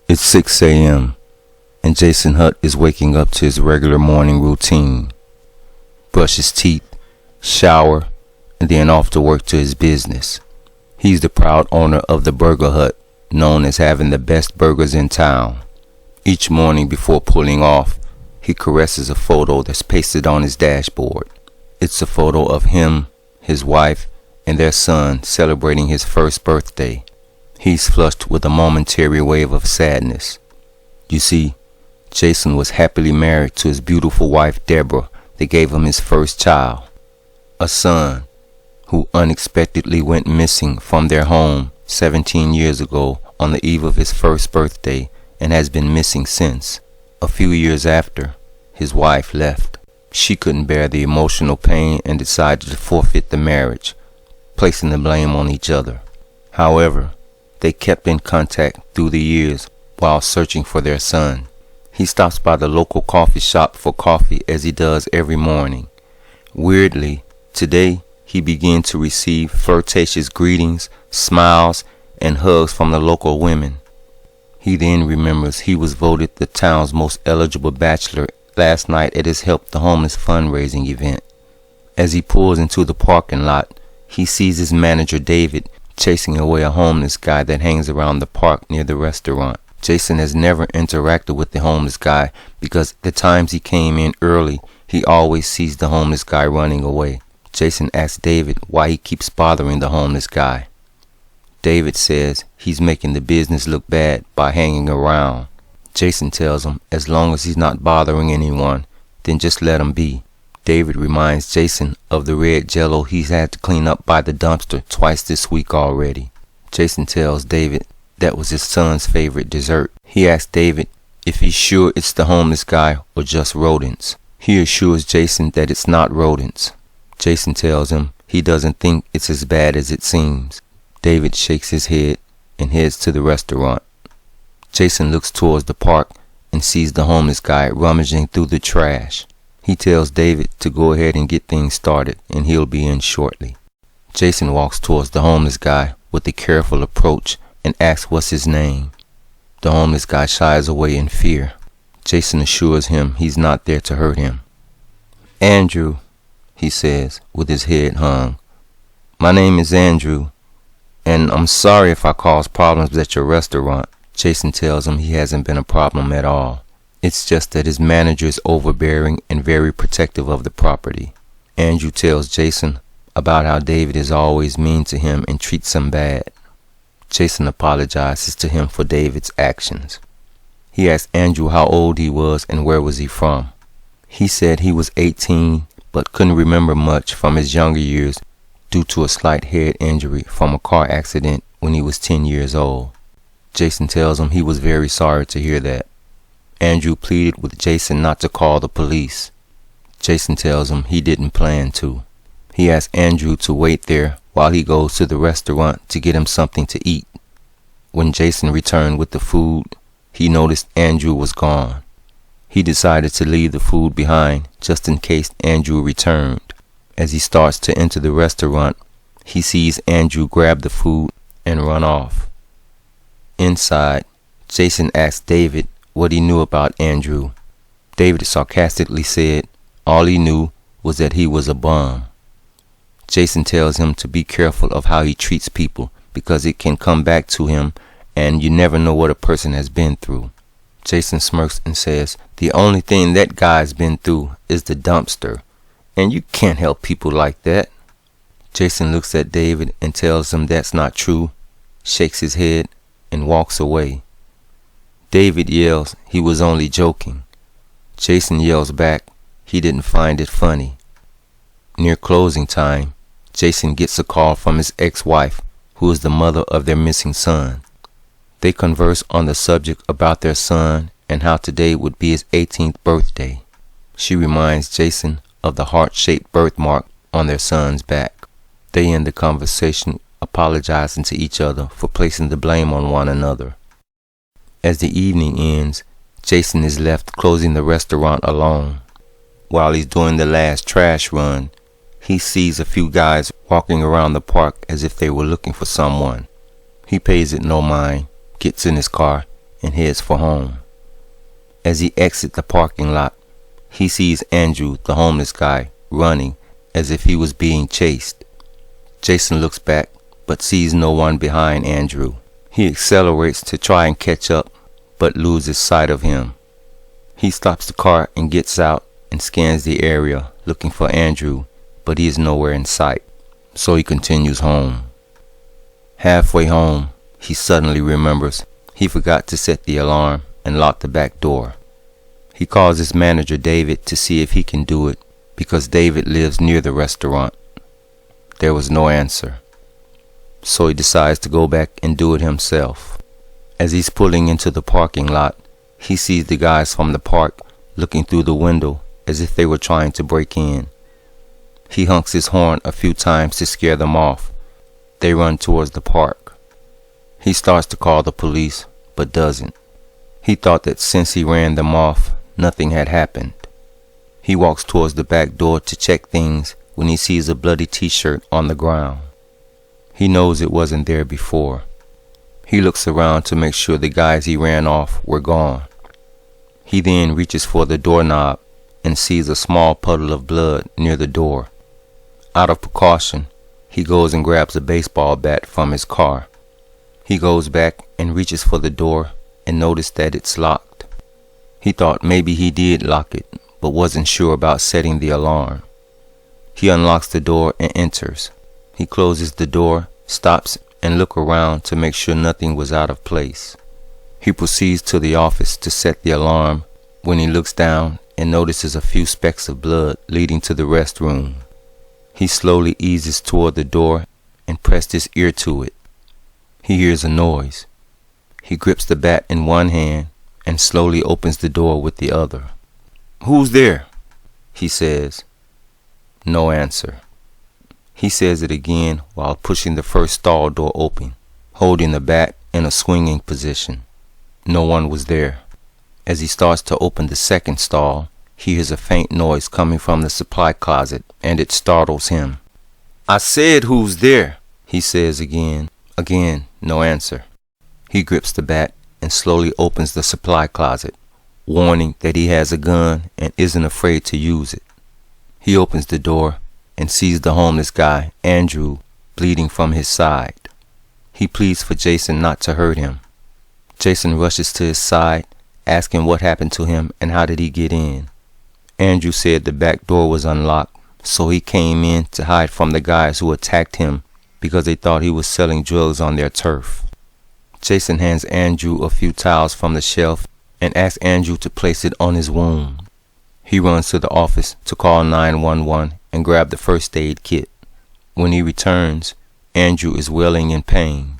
It's 6 a.m. and Jasson Hutt is waking up to his regular morning routine. Brush his teeth, shower, and then off to work to his business. He's the proud owner of the Burger Hut, known as having the best burgers in town. Each morning before pulling off, he caresses a photo that's pasted on his dashboard. It's a photo of him, his wife, and their son celebrating his first birthday. He's flushed with a momentary wave of sadness. You see, Jasson was happily married to his beautiful wife Deborah that gave him his first child, a son who unexpectedly went missing from their home 17 years ago on the eve of his first birthday and has been missing since. A few years after, his wife left. She couldn't bear the emotional pain and decided to forfeit the marriage, placing the blame on each other. However, they kept in contact through the years while searching for their son. He stops by the local coffee shop for coffee as he does every morning. Weirdly, today he began to receive flirtatious greetings, smiles, and hugs from the local women. He then remembers he was voted the town's most eligible bachelor last night at his Help the Homeless fundraising event. As he pulls into the parking lot, he sees his manager David chasing away a homeless guy that hangs around the park near the restaurant. Jasson has never interacted with the homeless guy because the times he came in early, he always sees the homeless guy running away. Jasson asks David why he keeps bothering the homeless guy. David says he's making the business look bad by hanging around. Jasson tells him as long as he's not bothering anyone, then just let him be. David reminds Jasson of the red jello he's had to clean up by the dumpster twice this week already. Jasson tells David that was his son's favorite dessert. He asks David if he's sure it's the homeless guy or just rodents. He assures Jasson that it's not rodents. Jasson tells him he doesn't think it's as bad as it seems. David shakes his head and heads to the restaurant. Jasson looks towards the park and sees the homeless guy rummaging through the trash. He tells David to go ahead and get things started and he'll be in shortly. Jasson walks towards the homeless guy with a careful approach and asks what's his name. The homeless guy shies away in fear. Jasson assures him he's not there to hurt him. "Andrew," he says with his head hung. "My name is Andrew, and I'm sorry if I cause problems at your restaurant." Jasson tells him he hasn't been a problem at all. It's just that his manager is overbearing and very protective of the property. Andrew tells Jasson about how David is always mean to him and treats him bad. Jasson apologizes to him for David's actions. He asks Andrew how old he was and where was he from. He said he was 18 but couldn't remember much from his younger years due to a slight head injury from a car accident when he was 10 years old. Jasson tells him he was very sorry to hear that. Andrew pleaded with Jasson not to call the police. Jasson tells him he didn't plan to. He asks Andrew to wait there while he goes to the restaurant to get him something to eat. When Jasson returned with the food, he noticed Andrew was gone. He decided to leave the food behind just in case Andrew returned. As he starts to enter the restaurant, he sees Andrew grab the food and run off. Inside, Jasson asks David what he knew about Andrew. David sarcastically said all he knew was that he was a bum. Jasson tells him to be careful of how he treats people because it can come back to him and you never know what a person has been through. Jasson smirks and says the only thing that guy's been through is the dumpster, and you can't help people like that. Jasson looks at David and tells him that's not true, shakes his head, and walks away. David yells he was only joking. Jasson yells back he didn't find it funny. Near closing time, Jasson gets a call from his ex-wife, who is the mother of their missing son. They converse on the subject about their son and how today would be his 18th birthday. She reminds Jasson of the heart-shaped birthmark on their son's back. They end the conversation apologizing to each other for placing the blame on one another. As the evening ends, Jasson is left closing the restaurant alone. While he's doing the last trash run, he sees a few guys walking around the park as if they were looking for someone. He pays it no mind, gets in his car, and heads for home. As he exits the parking lot, he sees Andrew, the homeless guy, running as if he was being chased. Jasson looks back but sees no one behind Andrew. He accelerates to try and catch up but loses sight of him. He stops the car and gets out and scans the area looking for Andrew, but he is nowhere in sight, so he continues home. Halfway home, he suddenly remembers he forgot to set the alarm and lock the back door. He calls his manager David to see if he can do it because David lives near the restaurant. There was no answer, so he decides to go back and do it himself. As he's pulling into the parking lot, he sees the guys from the park looking through the window as if they were trying to break in. He honks his horn a few times to scare them off. They run towards the park. He starts to call the police, but doesn't. He thought that since he ran them off, nothing had happened. He walks towards the back door to check things when he sees a bloody t-shirt on the ground. He knows it wasn't there before. He looks around to make sure the guys he ran off were gone. He then reaches for the doorknob and sees a small puddle of blood near the door. Out of precaution, he goes and grabs a baseball bat from his car. He goes back and reaches for the door and noticed that it's locked. He thought maybe he did lock it, but wasn't sure about setting the alarm. He unlocks the door and enters. He closes the door, stops, and looks around to make sure nothing was out of place. He proceeds to the office to set the alarm when he looks down and notices a few specks of blood leading to the restroom. He slowly eases toward the door and pressed his ear to it. He hears a noise. He grips the bat in one hand and slowly opens the door with the other. "Who's there?" he says. No answer. He says it again while pushing the first stall door open, holding the bat in a swinging position. No one was there. As he starts to open the second stall, he hears a faint noise coming from the supply closet, and it startles him. "I said who's there," he says again. Again, no answer. He grips the bat and slowly opens the supply closet, warning that he has a gun and isn't afraid to use it. He opens the door and sees the homeless guy, Andrew, bleeding from his side. He pleads for Jasson not to hurt him. Jasson rushes to his side, asking what happened to him and how did he get in. Andrew said the back door was unlocked, so he came in to hide from the guys who attacked him because they thought he was selling drugs on their turf. Jasson hands Andrew a few towels from the shelf and asks Andrew to place it on his wound. He runs to the office to call 911 and grab the first aid kit. When he returns, Andrew is wailing in pain.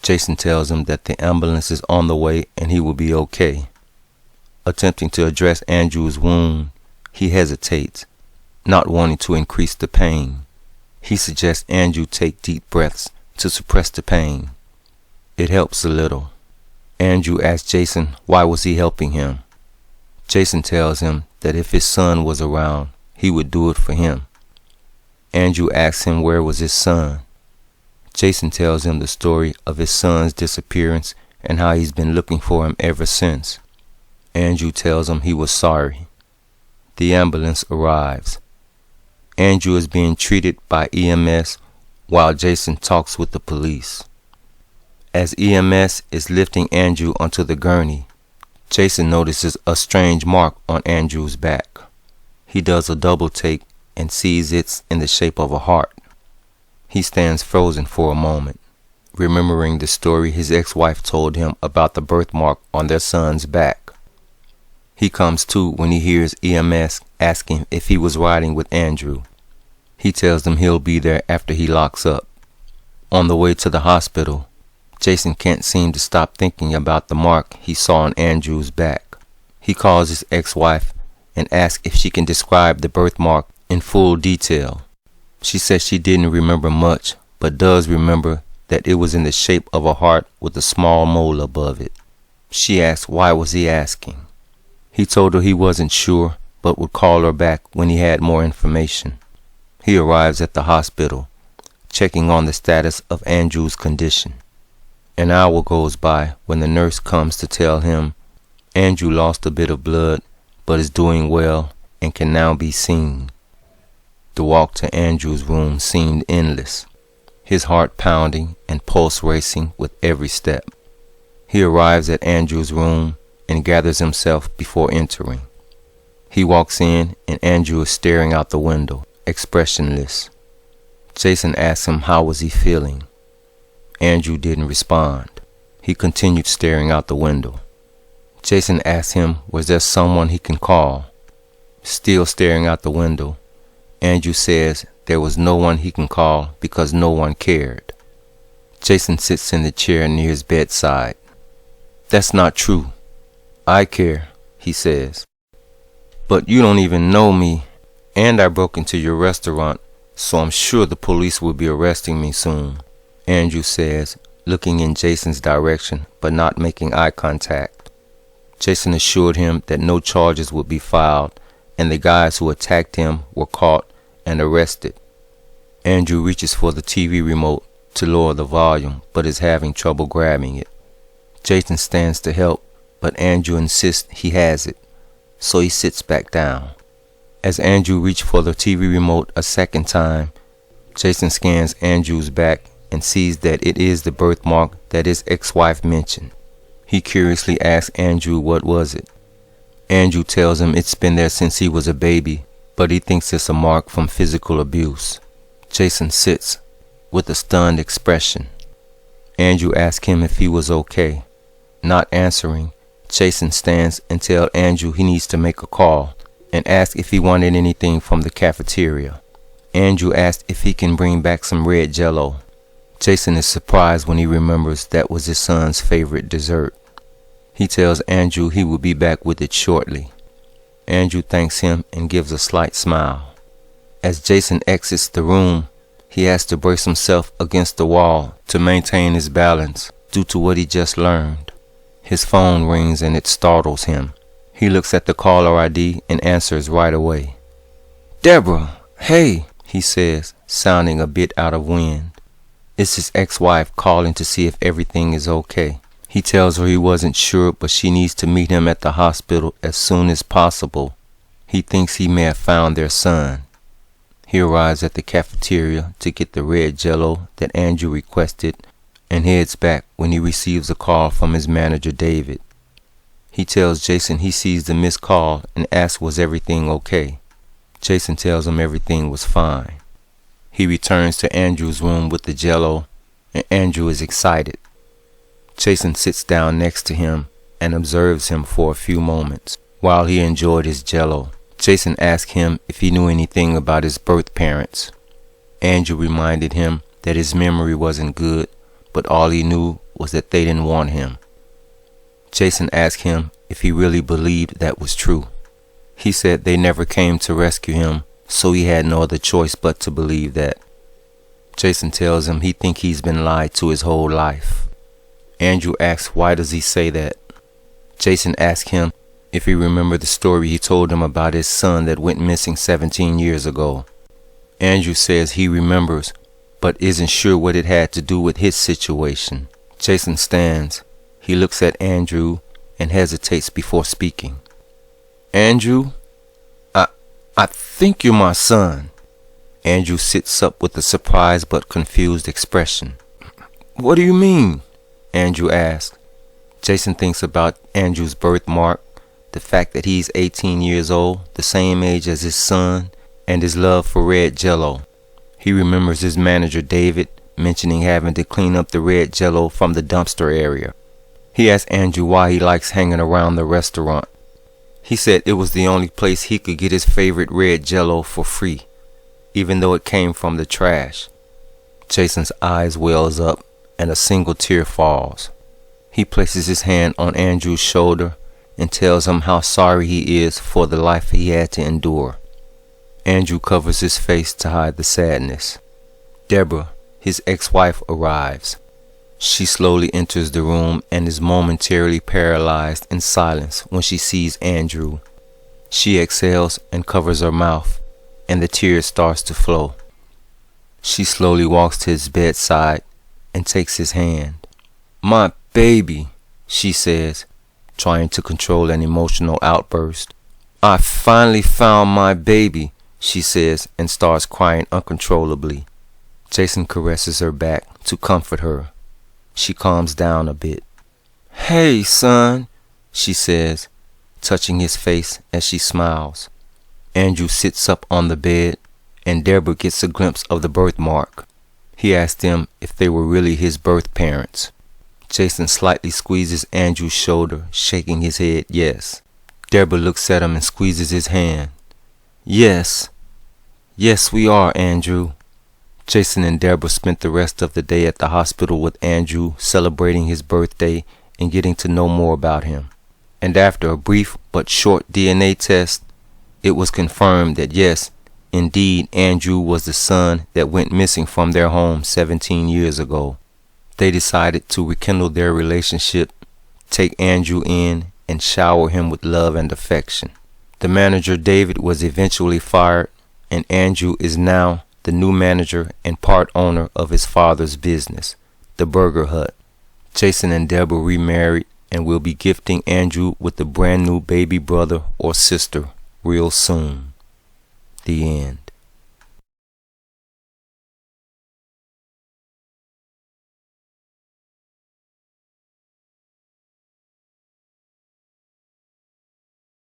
Jasson tells him that the ambulance is on the way and he will be okay. Attempting to address Andrew's wound, he hesitates, not wanting to increase the pain. He suggests Andrew take deep breaths to suppress the pain. It helps a little. Andrew asks Jasson why was he helping him. Jasson tells him that if his son was around, he would do it for him. Andrew asks him where was his son. Jasson tells him the story of his son's disappearance and how he's been looking for him ever since. Andrew tells him he was sorry. The ambulance arrives. Andrew is being treated by EMS while Jasson talks with the police. As EMS is lifting Andrew onto the gurney, Jasson notices a strange mark on Andrew's back. He does a double take and sees it's in the shape of a heart. He stands frozen for a moment, remembering the story his ex-wife told him about the birthmark on their son's back. He comes to when he hears EMS asking if he was riding with Andrew. He tells them he'll be there after he locks up. On the way to the hospital, Jasson can't seem to stop thinking about the mark he saw on Andrew's back. He calls his ex-wife and asks if she can describe the birthmark in full detail. She says she didn't remember much, but does remember that it was in the shape of a heart with a small mole above it. She asked why was he asking. He told her he wasn't sure, but would call her back when he had more information. He arrives at the hospital, checking on the status of Andrew's condition. An hour goes by when the nurse comes to tell him Andrew lost a bit of blood but is doing well and can now be seen. The walk to Andrew's room seemed endless, his heart pounding and pulse racing with every step. He arrives at Andrew's room and gathers himself before entering. He walks in and Andrew is staring out the window, expressionless. Jasson asks him how was he feeling. Andrew didn't respond. He continued staring out the window. Jasson asked him was there someone he can call. Still staring out the window, Andrew says there was no one he can call because no one cared. Jasson sits in the chair near his bedside. That's not true. I care, he says. But you don't even know me, and I broke into your restaurant, so I'm sure the police will be arresting me soon, Andrew says, looking in Jasson's direction but not making eye contact. Jasson assured him that no charges would be filed and the guys who attacked him were caught and arrested. Andrew reaches for the TV remote to lower the volume but is having trouble grabbing it. Jasson stands to help, but Andrew insists he has it, so he sits back down. As Andrew reaches for the TV remote a second time, Jasson scans Andrew's back and sees that it is the birthmark that his ex-wife mentioned. He curiously asks Andrew what was it. Andrew tells him it's been there since he was a baby, but he thinks it's a mark from physical abuse. Jasson sits with a stunned expression. Andrew asks him if he was okay. Not answering, Jasson stands and tells Andrew he needs to make a call and asks if he wanted anything from the cafeteria. Andrew asks if he can bring back some red jello. Jasson is surprised when he remembers that was his son's favorite dessert. He tells Andrew he will be back with it shortly. Andrew thanks him and gives a slight smile. As Jasson exits the room, he has to brace himself against the wall to maintain his balance due to what he just learned. His phone rings and it startles him. He looks at the caller ID and answers right away. "Deborah, hey," he says, sounding a bit out of wind. It's his ex-wife calling to see if everything is okay. He tells her he wasn't sure, but she needs to meet him at the hospital as soon as possible. He thinks he may have found their son. He arrives at the cafeteria to get the red jello that Andrew requested and heads back when he receives a call from his manager, David. He tells Jasson he sees the missed call and asks was everything okay. Jasson tells him everything was fine. He returns to Andrew's room with the jello, and Andrew is excited. Jasson sits down next to him and observes him for a few moments while he enjoyed his jello. Jasson asked him if he knew anything about his birth parents. Andrew reminded him that his memory wasn't good, but all he knew was that they didn't want him. Jasson asked him if he really believed that was true. He said they never came to rescue him, so he had no other choice but to believe that. Jasson tells him he thinks he's been lied to his whole life. Andrew asks why does he say that. Jasson asks him if he remembered the story he told him about his son that went missing 17 years ago. Andrew says he remembers, but isn't sure what it had to do with his situation. Jasson stands. He looks at Andrew and hesitates before speaking. "Andrew, I think you're my son." Andrew sits up with a surprised but confused expression. "What do you mean?" Andrew asks. Jasson thinks about Andrew's birthmark, the fact that he's 18 years old, the same age as his son, and his love for red jello. He remembers his manager David mentioning having to clean up the red jello from the dumpster area. He asks Andrew why he likes hanging around the restaurant. He said it was the only place he could get his favorite red jello for free, even though it came from the trash. Jasson's eyes wells up and a single tear falls. He places his hand on Andrew's shoulder and tells him how sorry he is for the life he had to endure. Andrew covers his face to hide the sadness. Deborah, his ex-wife, arrives. She slowly enters the room and is momentarily paralyzed in silence when she sees Andrew. She exhales and covers her mouth, and the tears starts to flow. She slowly walks to his bedside and takes his hand. My baby, she says, trying to control an emotional outburst. I finally found my baby, she says, and starts crying uncontrollably. Jasson caresses her back to comfort her. She calms down a bit. Hey, son, she says, touching his face as she smiles. Andrew sits up on the bed, and Deborah gets a glimpse of the birthmark. He asks them if they were really his birth parents. Jasson slightly squeezes Andrew's shoulder, shaking his head yes. Deborah looks at him and squeezes his hand. Yes. Yes, we are, Andrew. Jasson and Deborah spent the rest of the day at the hospital with Andrew, celebrating his birthday and getting to know more about him. And after a brief but short DNA test, it was confirmed that yes, indeed, Andrew was the son that went missing from their home 17 years ago. They decided to rekindle their relationship, take Andrew in, and shower him with love and affection. The manager, David, was eventually fired, and Andrew is now the new manager and part owner of his father's business, the Burger Hut. Jasson and Deborah remarried and will be gifting Andrew with a brand new baby brother or sister real soon. The end.